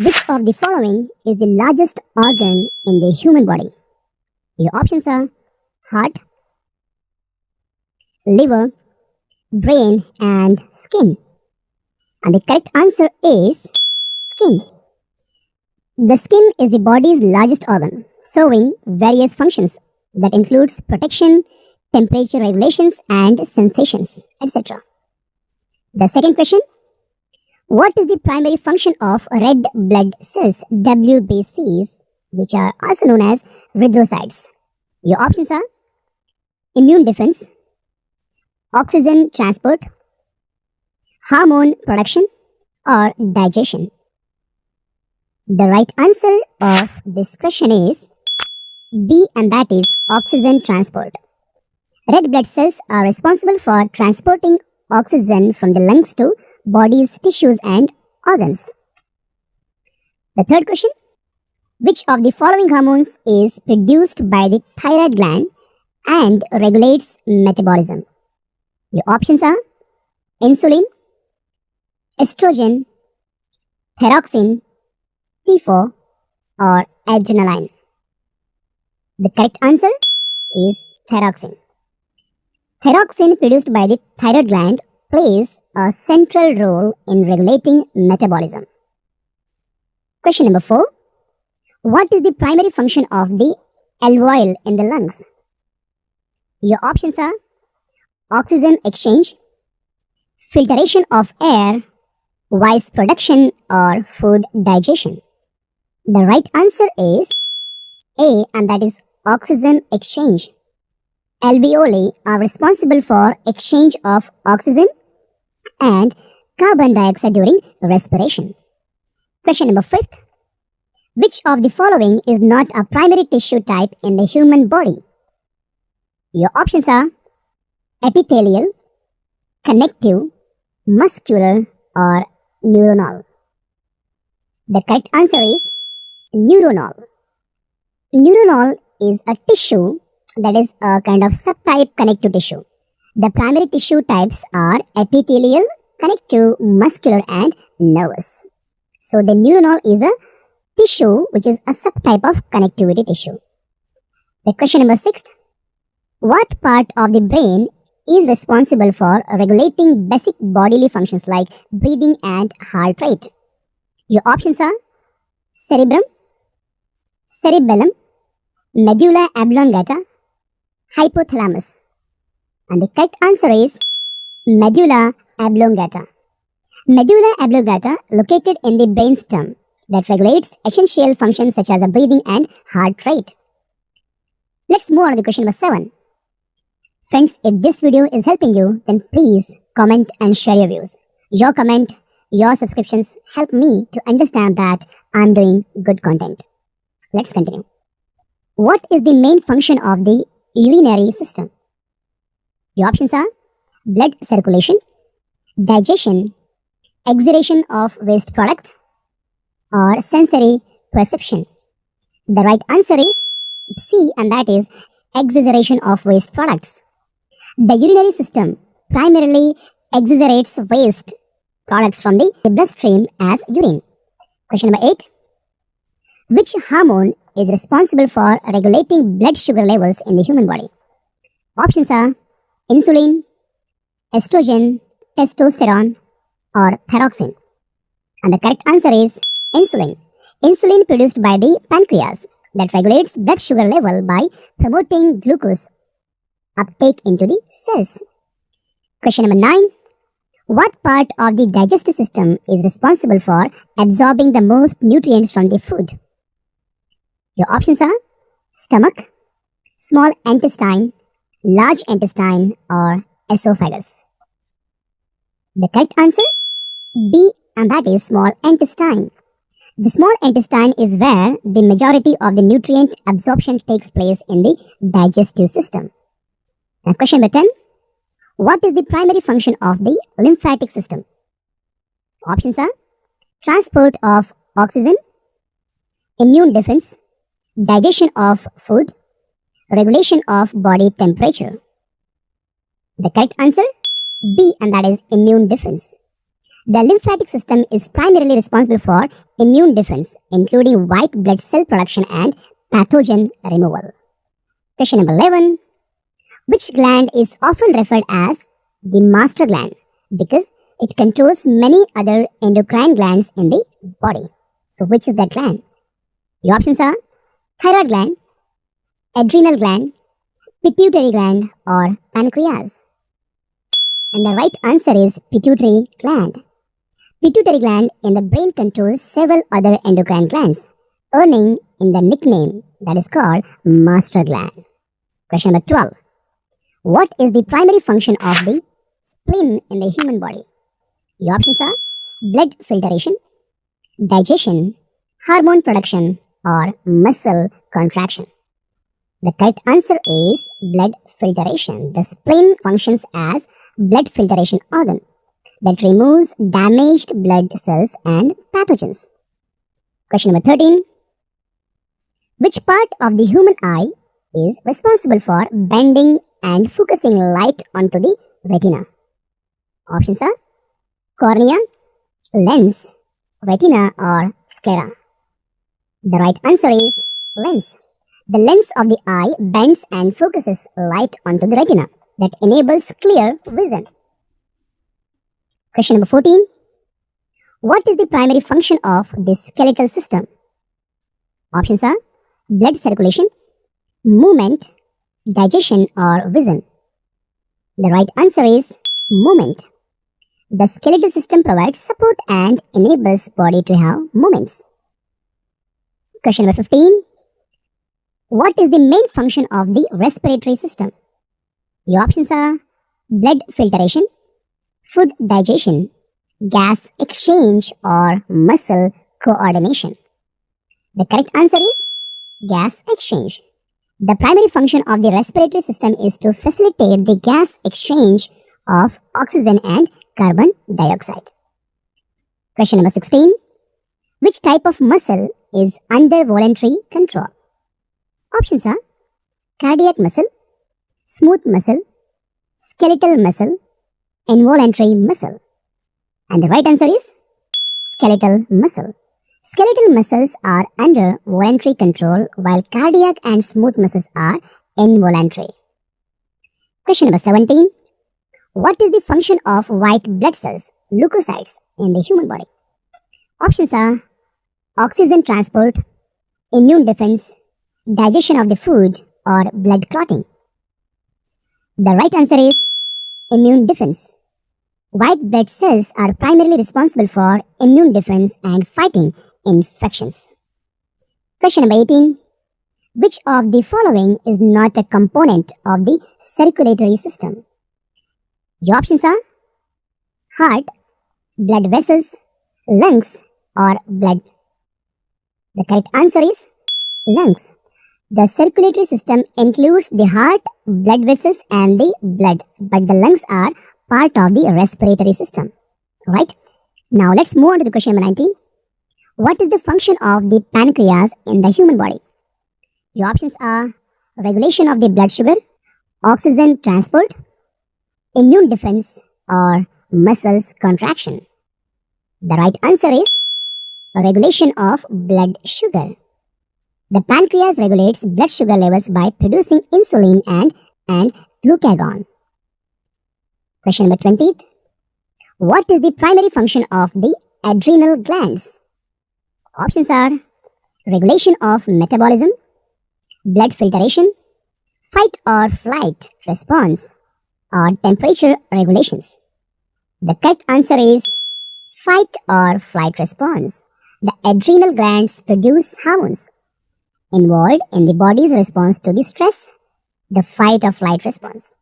Which of the following is the largest organ in the human body? Your options are heart, liver, brain, and skin. And the correct answer is skin. The skin is the body's largest organ, serving various functions that includes protection, temperature regulations, and sensations, etc. The second question: what is the primary function of red blood cells, WBCs, which are also known as erythrocytes? Your options are immune defense, oxygen transport, hormone production, or digestion. The right answer of this question is B, and that is oxygen transport. Red blood cells are responsible for transporting oxygen from the lungs to body's tissues and organs. The third question: which of the following hormones is produced by the thyroid gland and regulates metabolism? Your options are insulin, estrogen, thyroxine, T4, or adrenaline. The correct answer is thyroxine. Thyroxine produced by the thyroid gland plays a central role in regulating metabolism. Question number 4. What is the primary function of the alveoli in the lungs? Your options are oxygen exchange, filtration of air, voice production, or food digestion. The right answer is A, and that is oxygen exchange. Alveoli are responsible for exchange of oxygen and carbon dioxide during respiration. Question number 5. Which of the following is not a primary tissue type in the human body? Your options are epithelial, connective, muscular, or neuronal. The correct answer is neuronal. Neuronal is a tissue that is a kind of subtype connective tissue. The primary tissue types are epithelial, connective, muscular, and nervous. So the neuronal is a tissue which is a subtype of connectivity tissue. The question number 6. What part of the brain is responsible for regulating basic bodily functions like breathing and heart rate? Your options are cerebrum, cerebellum, medulla oblongata, hypothalamus. And the correct answer is medulla oblongata. Medulla oblongata located in the brainstem that regulates essential functions such as breathing and heart rate. Let's move on to the question number 7. Friends, if this video is helping you, then please comment and share your views. Your comment, your subscriptions help me to understand that I'm doing good content. Let's continue. What is the main function of the urinary system? Your options are blood circulation, digestion, exudation of waste product, or sensory perception. The right answer is C, and that is exudation of waste products. The urinary system primarily exudates waste products from the bloodstream as urine. Question number 8. Which hormone is responsible for regulating blood sugar levels in the human body? Options are insulin, estrogen, testosterone, or thyroxine. And the correct answer is insulin. Insulin produced by the pancreas that regulates blood sugar level by promoting glucose uptake into the cells. Question number 9. What part of the digestive system is responsible for absorbing the most nutrients from the food? Your options are stomach, small intestine, large intestine, or esophagus. The correct answer B, and that is small intestine. The small intestine is where the majority of the nutrient absorption takes place in the digestive system. Now question number 10. What is the primary function of the lymphatic system? Options are transport of oxygen, immune defense, digestion of food, regulation of body temperature. The correct answer B, and that is immune defense. The lymphatic system is primarily responsible for immune defense, including white blood cell production and pathogen removal. Question number 11. Which gland is often referred as the master gland because it controls many other endocrine glands in the body? So, which is that gland? Your options are thyroid gland, adrenal gland, pituitary gland, or pancreas. And the right answer is pituitary gland. Pituitary gland in the brain controls several other endocrine glands, earning in the nickname that is called master gland. Question number 12. What is the primary function of the spleen in the human body? Your options are blood filtration, digestion, hormone production, or muscle contraction. The correct answer is blood filtration. The spleen functions as blood filtration organ that removes damaged blood cells and pathogens. Question number 13. Which part of the human eye is responsible for bending and focusing light onto the retina? Options are cornea, lens, retina, or sclera. The right answer is lens. The lens of the eye bends and focuses light onto the retina that enables clear vision. Question number 14. What is the primary function of the skeletal system? Options are blood circulation, movement, digestion, or vision. The right answer is movement. The skeletal system provides support and enables body to have movements. Question number 15. What is the main function of the respiratory system? Your options are blood filtration, food digestion, gas exchange, or muscle coordination. The correct answer is gas exchange. The primary function of the respiratory system is to facilitate the gas exchange of oxygen and carbon dioxide. Question number 16. Which type of muscle is under voluntary control? Options are cardiac muscle, smooth muscle, skeletal muscle, involuntary muscle. And the right answer is skeletal muscle. Skeletal muscles are under voluntary control while cardiac and smooth muscles are involuntary. Question number 17. What is the function of white blood cells, leukocytes, in the human body? Options are oxygen transport, immune defense, digestion of the food, or blood clotting. The right answer is immune defense. White blood cells are primarily responsible for immune defense and fighting infections. Question number 18. Which of the following is not a component of the circulatory system? Your options are heart, blood vessels, lungs, or blood. The correct answer is lungs. The circulatory system includes the heart, blood vessels, and the blood, but the lungs are part of the respiratory system. Right? Now let's move on to the question number 19. What is the function of the pancreas in the human body? Your options are regulation of the blood sugar, oxygen transport, immune defense, or muscles contraction. The right answer is regulation of blood sugar. The pancreas regulates blood sugar levels by producing insulin and glucagon. Question number 20. What is the primary function of the adrenal glands? Options are regulation of metabolism, blood filtration, fight or flight response, or temperature regulations. The correct answer is fight or flight response. The adrenal glands produce hormones involved in the body's response to the stress, the fight or flight response.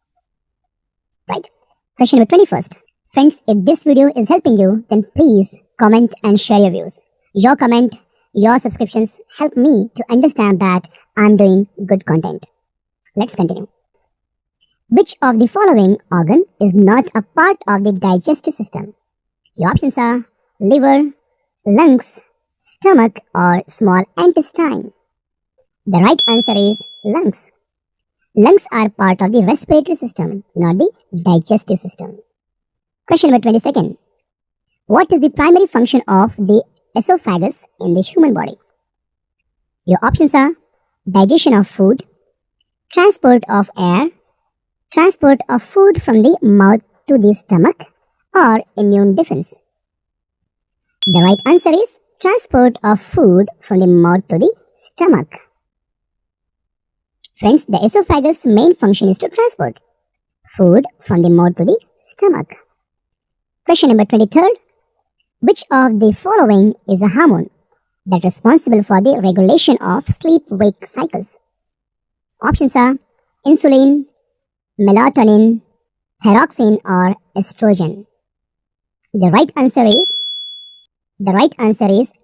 Right? Question number 21st. Friends, if this video is helping you, then please comment and share your views. Your comment, your subscriptions help me to understand that I'm doing good content. Let's continue. Which of the following organ is not a part of the digestive system? Your options are liver, lungs, stomach, or small intestine. The right answer is lungs. Lungs are part of the respiratory system, not the digestive system. Question number 22nd. What is the primary function of the esophagus in the human body? Your options are digestion of food, transport of air, transport of food from the mouth to the stomach, or immune defense. The right answer is transport of food from the mouth to the stomach. Friends, the esophagus' main function is to transport food from the mouth to the stomach. Question number 23. Which of the following is a hormone that is responsible for the regulation of sleep-wake cycles? Options are insulin, melatonin, thyroxine, or estrogen. The right answer is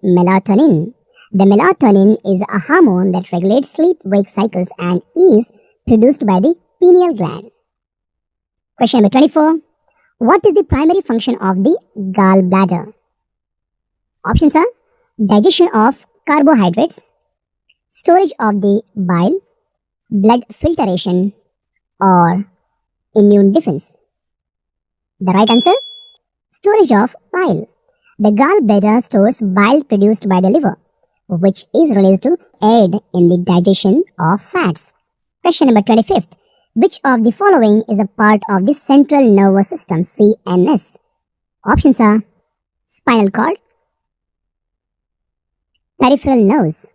melatonin. The melatonin is a hormone that regulates sleep-wake cycles and is produced by the pineal gland. Question number 24. What is the primary function of the gallbladder? Options are digestion of carbohydrates, storage of the bile, blood filtration, or immune defense. The right answer? Storage of bile. The gallbladder stores bile produced by the liver, which is released to aid in the digestion of fats. Question number 25. Which of the following is a part of the central nervous system, CNS? Options are spinal cord, peripheral nerves,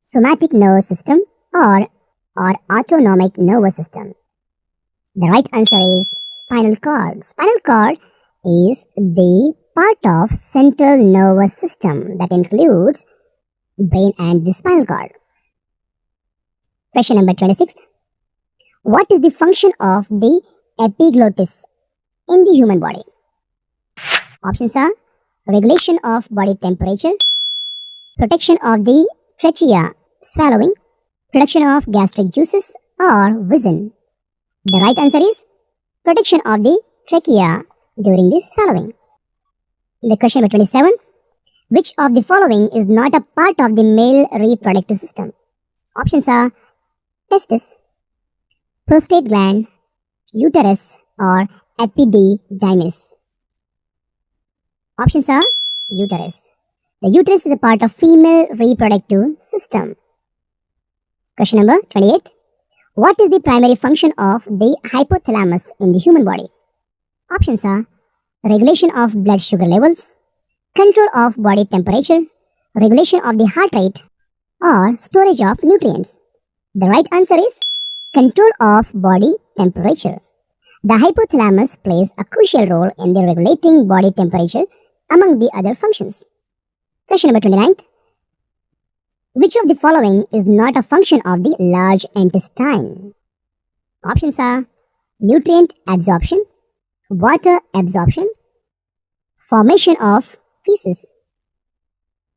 somatic nervous system, or autonomic nervous system. The right answer is spinal cord. Spinal cord is the part of central nervous system that includes brain and the spinal cord. Question number 26. What is the function of the epiglottis in the human body? Options are regulation of body temperature, protection of the trachea, swallowing, production of gastric juices, or vision. The right answer is protection of the trachea during the swallowing. The question number 27. Which of the following is not a part of the male reproductive system? Options are testis, prostate gland, uterus, or epididymis. Options are uterus. The uterus is a part of female reproductive system. Question number 28. What is the primary function of the hypothalamus in the human body? Options are regulation of blood sugar levels, control of body temperature, regulation of the heart rate, or storage of nutrients. The right answer is control of body temperature. The hypothalamus plays a crucial role in the regulating body temperature among the other functions. Question number 29. Which of the following is not a function of the large intestine? Options are nutrient absorption, water absorption, formation of feces,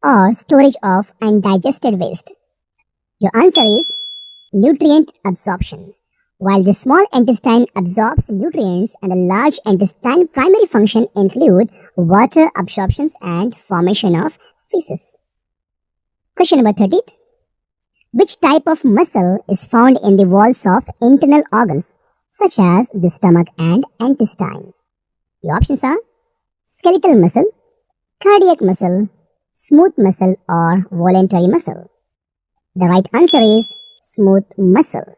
or storage of undigested waste. Your answer is nutrient absorption. While the small intestine absorbs nutrients and the large intestine primary function include water absorption and formation of feces. Question number 30. Which type of muscle is found in the walls of internal organs such as the stomach and intestine? The options are skeletal muscle, cardiac muscle, smooth muscle, or voluntary muscle. The right answer is smooth muscle.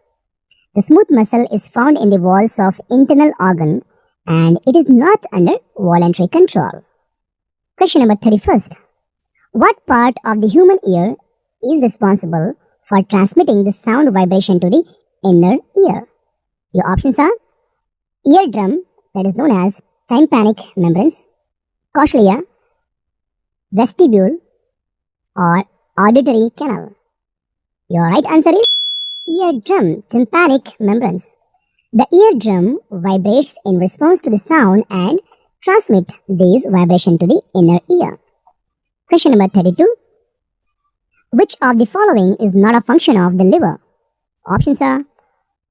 The smooth muscle is found in the walls of internal organ and it is not under voluntary control. Question number 31. What part of the human ear is responsible for transmitting the sound vibration to the inner ear? Your options are eardrum, that is known as tympanic membranes, cochlea, vestibule, or auditory canal. Your right answer is eardrum, tympanic membranes. The eardrum vibrates in response to the sound and transmit these vibrations to the inner ear. Question number 32. Which of the following is not a function of the liver? Options are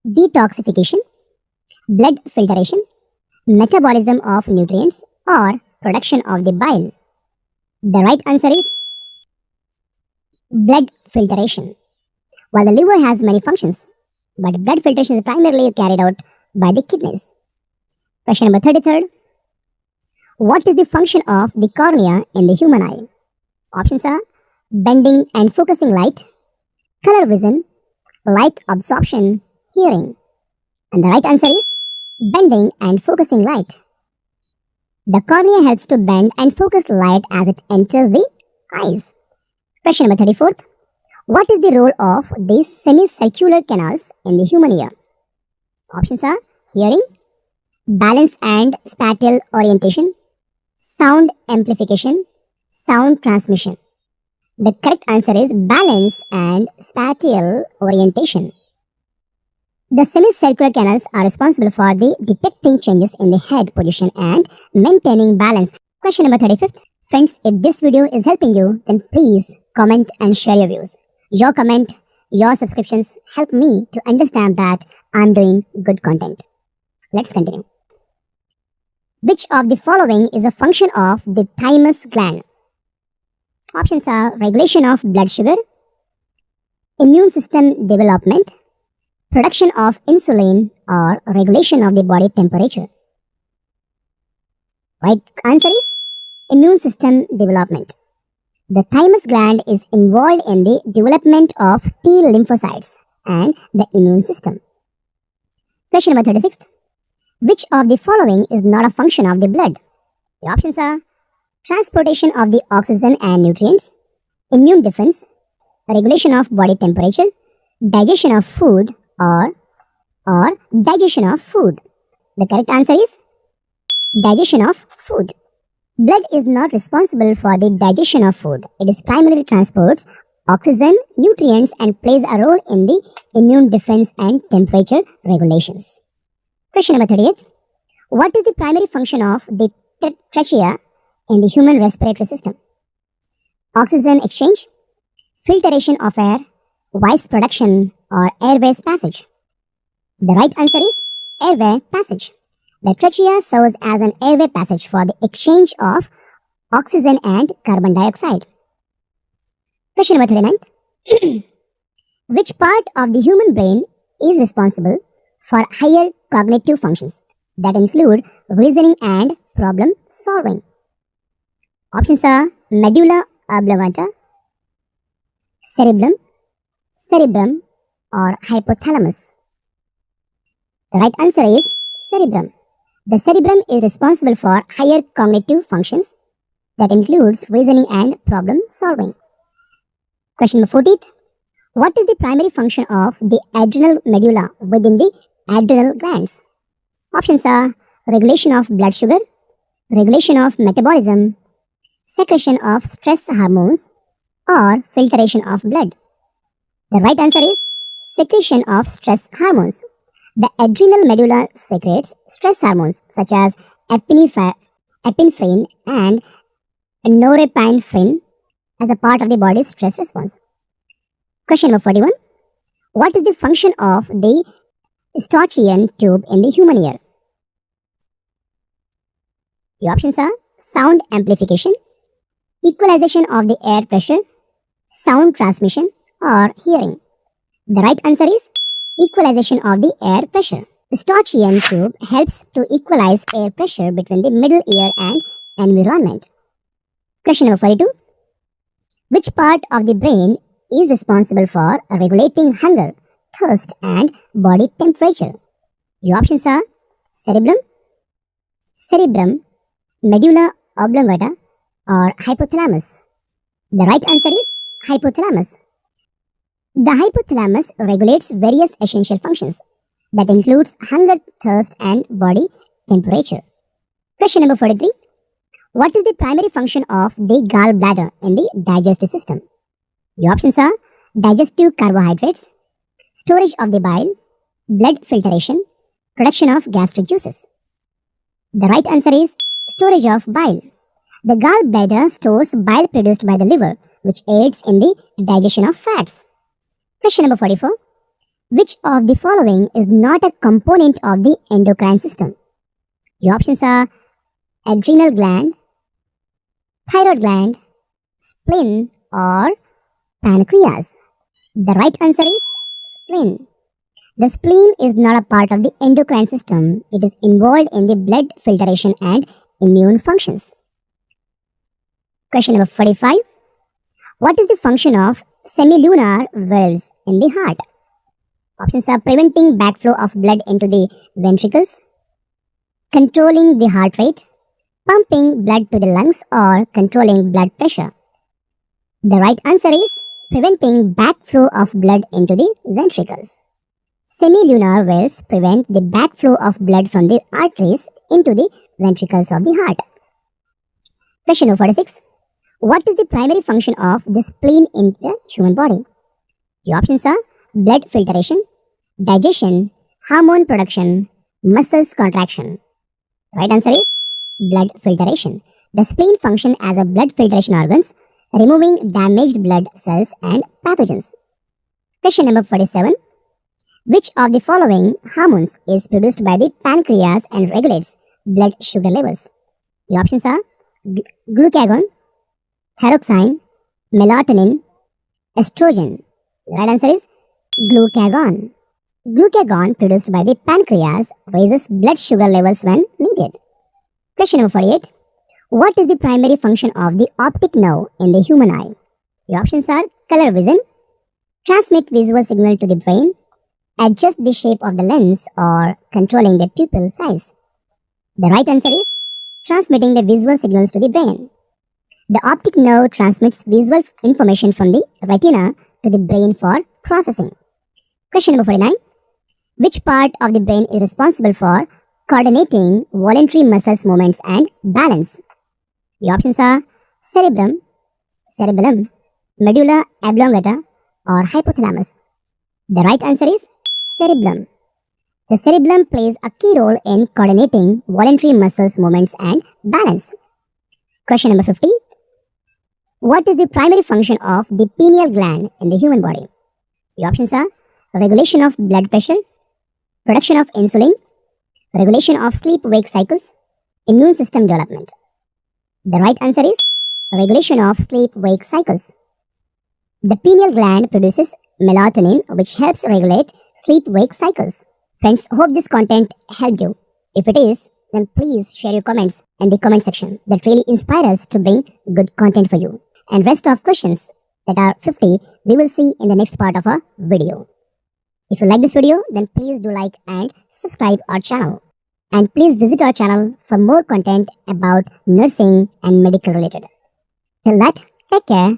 detoxification, blood filtration, metabolism of nutrients, or production of the bile. The right answer is blood filtration. While the liver has many functions, but blood filtration is primarily carried out by the kidneys. Question number 33. What is the function of the cornea in the human eye? Options are bending and focusing light, color vision, light absorption, hearing. And the right answer is bending and focusing light. The cornea helps to bend and focus light as it enters the eyes. Question number 34. What is the role of these semicircular canals in the human ear? Options are hearing, balance and spatial orientation, sound amplification, sound transmission. The correct answer is balance and spatial orientation. The semicircular canals are responsible for the detecting changes in the head position and maintaining balance. Question number 35. Friends, if this video is helping you, then please comment and share your views. Your comment, your subscriptions help me to understand that I'm doing good content. Let's continue. Which of the following is a function of the thymus gland? Options are regulation of blood sugar, immune system development, production of insulin, or regulation of the body temperature. Right answer is immune system development. The thymus gland is involved in the development of T lymphocytes and the immune system. Question number 36. Which of the following is not a function of the blood? The options are transportation of the oxygen and nutrients, immune defense, regulation of body temperature, digestion of food, or digestion of food. The correct answer is digestion of food. Blood is not responsible for the digestion of food. It is primarily transports oxygen, nutrients, and plays a role in the immune defense and temperature regulations. Question number 38. What is the primary function of the trachea in the human respiratory system? Oxygen exchange, filtration of air, voice production, or airways passage. The right answer is airway passage. The trachea serves as an airway passage for the exchange of oxygen and carbon dioxide. Question number 39. Which part of the human brain is responsible for higher cognitive functions that include reasoning and problem solving? Options are medulla oblongata, cerebrum, or hypothalamus. The right answer is cerebrum. The cerebrum is responsible for higher cognitive functions that includes reasoning and problem solving. Question number 40. What is the primary function of the adrenal medulla within the adrenal glands? Options are regulation of blood sugar, regulation of metabolism, secretion of stress hormones, or filtration of blood. The right answer is secretion of stress hormones. The adrenal medulla secretes stress hormones such as epinephrine and norepinephrine as a part of the body's stress response. Question number 41. What is the function of the Eustachian tube in the human ear? The options are sound amplification, equalization of the air pressure, sound transmission, or hearing. The right answer is equalization of the air pressure. The Eustachian tube helps to equalize air pressure between the middle ear and environment. Question number 42. Which part of the brain is responsible for regulating hunger, thirst, and body temperature? The options are cerebrum, medulla oblongata, or hypothalamus. The right answer is hypothalamus. The hypothalamus regulates various essential functions that includes hunger, thirst, and body temperature. Question number 43. What is the primary function of the gallbladder in the digestive system? The options are digestive carbohydrates, storage of the bile, blood filtration, production of gastric juices. The right answer is storage of bile. The gallbladder stores bile produced by the liver, which aids in the digestion of fats. Question number 44. Which of the following is not a component of the endocrine system? The options are adrenal gland, thyroid gland, spleen, or pancreas. The right answer is spleen. The spleen is not a part of the endocrine system. It is involved in the blood filtration and immune functions. Question number 45. What is the function of semilunar valves in the heart? Options are preventing backflow of blood into the ventricles, controlling the heart rate, pumping blood to the lungs, or controlling blood pressure. The right answer is preventing backflow of blood into the ventricles. Semilunar valves prevent the backflow of blood from the arteries into the ventricles of the heart. Question number 46. What is the primary function of the spleen in the human body? The options are blood filtration, digestion, hormone production, muscles contraction. Right answer is blood filtration. The spleen functions as a blood filtration organ, removing damaged blood cells and pathogens. Question number 47. Which of the following hormones is produced by the pancreas and regulates blood sugar levels? The options are glucagon, thyroxine, melatonin, estrogen. The right answer is glucagon. Glucagon produced by the pancreas raises blood sugar levels when needed. Question number 48. What is the primary function of the optic nerve in the human eye? The options are color vision, transmit visual signal to the brain, adjust the shape of the lens, or controlling the pupil size. The right answer is transmitting the visual signals to the brain. The optic nerve transmits visual information from the retina to the brain for processing. Question number 49. Which part of the brain is responsible for coordinating voluntary muscles movements and balance? The options are cerebrum, cerebellum, medulla oblongata, or hypothalamus. The right answer is cerebellum. The cerebellum plays a key role in coordinating voluntary muscles movements and balance. Question number 50. What is the primary function of the pineal gland in the human body? The options are regulation of blood pressure, production of insulin, regulation of sleep-wake cycles, immune system development. The right answer is regulation of sleep-wake cycles. The pineal gland produces melatonin, which helps regulate sleep-wake cycles. Friends, hope this content helped you. If it is, then please share your comments in the comment section. That really inspires us to bring good content for you. And rest of questions, that are 50, we will see in the next part of our video. If you like this video, then please do like and subscribe our channel. And please visit our channel for more content about nursing and medical related. Till that, take care.